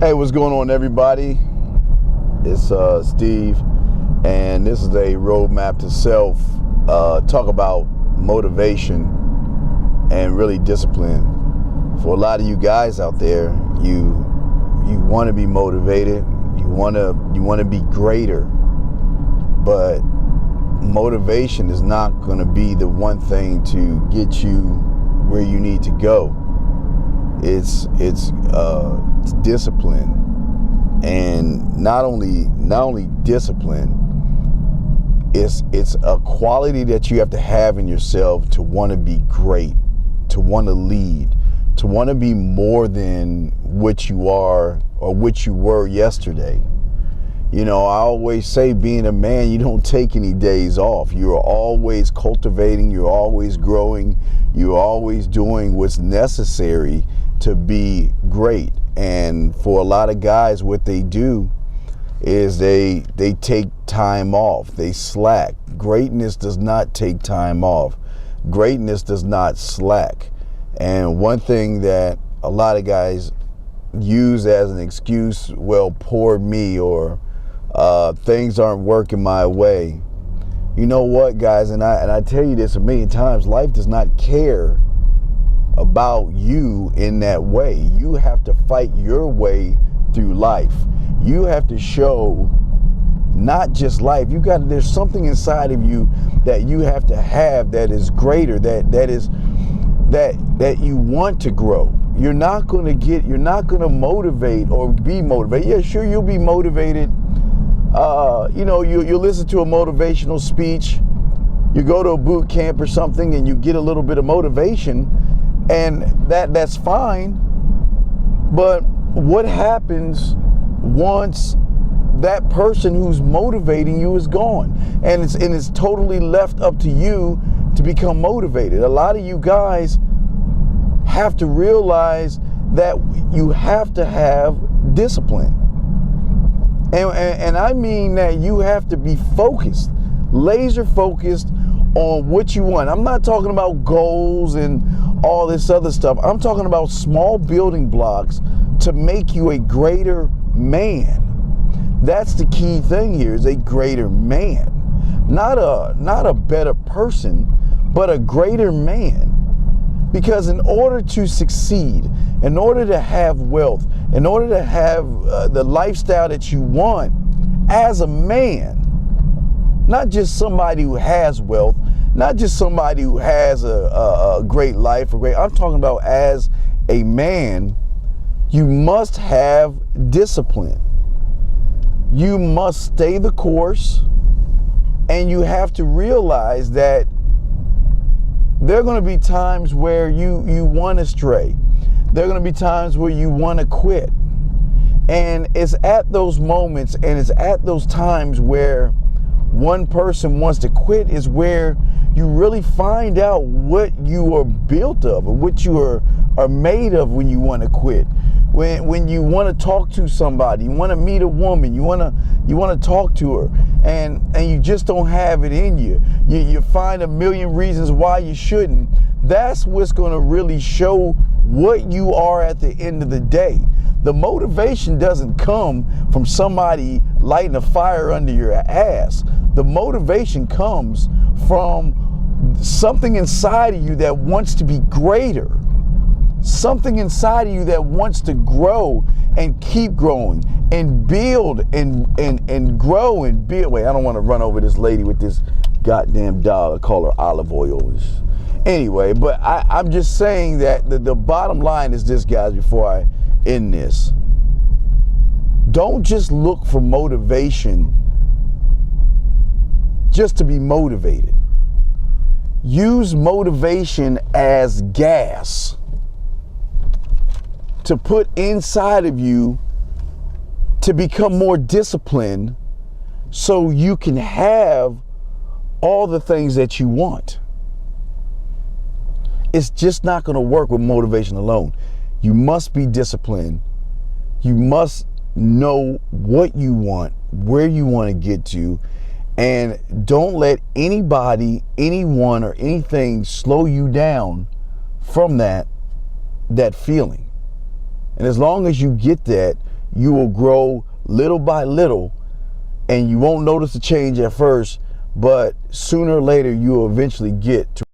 Hey, what's going on, everybody? It's Steve, and this is a roadmap to self. Talk about motivation and really discipline. For a lot of you guys out there, you want to be motivated, you want to be greater, but motivation is not going to be the one thing to get you where you need to go. It's discipline, and not only discipline. It's a quality that you have to have in yourself to want to be great, to want to lead, to want to be more than what you are or what you were yesterday. You know, I always say, being a man, you don't take any days off. You're always cultivating, you're always growing, you're always doing what's necessary to be great. And for a lot of guys, what they do is they take time off, they slack. Greatness does not take time off. Greatness does not slack. And one thing that a lot of guys use as an excuse, well, poor me, or things aren't working my way. You know what, guys, and I tell you this a million times, life does not care about you in that way. You have to fight your way through life. You have to show not just life. There's something inside of you that you have to have that is greater, that you want to grow. You're not going to motivate or be motivated. Yeah, sure, you'll be motivated. You listen to a motivational speech, you go to a boot camp or something, and you get a little bit of motivation, and that's fine. But what happens once that person who's motivating you is gone, and it's totally left up to you to become motivated? A lot of you guys have to realize that you have to have discipline. And I mean that you have to be focused, laser focused on what you want. I'm not talking about goals and all this other stuff. I'm talking about small building blocks to make you a greater man. That's the key thing here, is a greater man. Not a better person, but a greater man. Because in order to succeed, in order to have wealth, in order to have the lifestyle that you want as a man, not just somebody who has wealth, not just somebody who has a great life, I'm talking about as a man, you must have discipline. You must stay the course, and you have to realize that there are going to be times where you want to stray. There are going to be times where you want to quit. And it's at those moments, and it's at those times where one person wants to quit, is where you really find out what you are built of, or what you are made of when you want to quit. When you want to talk to somebody, you want to meet a woman, you want to talk to her, and you just don't have it in you. You find a million reasons why you shouldn't. That's what's going to really show what you are at the end of the day. The motivation doesn't come from somebody lighting a fire under your ass. The motivation comes from something inside of you that wants to be greater. Something inside of you that wants to grow and keep growing and build and grow and build. Wait, I don't want to run over this lady with this goddamn dog. I call her Olive Oil. Anyway, but I'm just saying that the bottom line is this, guys, before I end this. Don't just look for motivation just to be motivated. Use motivation as gas to put inside of you to become more disciplined, so you can have all the things that you want. It's just not going to work with motivation alone. You must be disciplined. You must know what you want, where you want to get to, and don't let anybody, anyone, or anything slow you down from that feeling. And as long as you get that, you will grow little by little, and you won't notice the change at first, but sooner or later you will eventually get to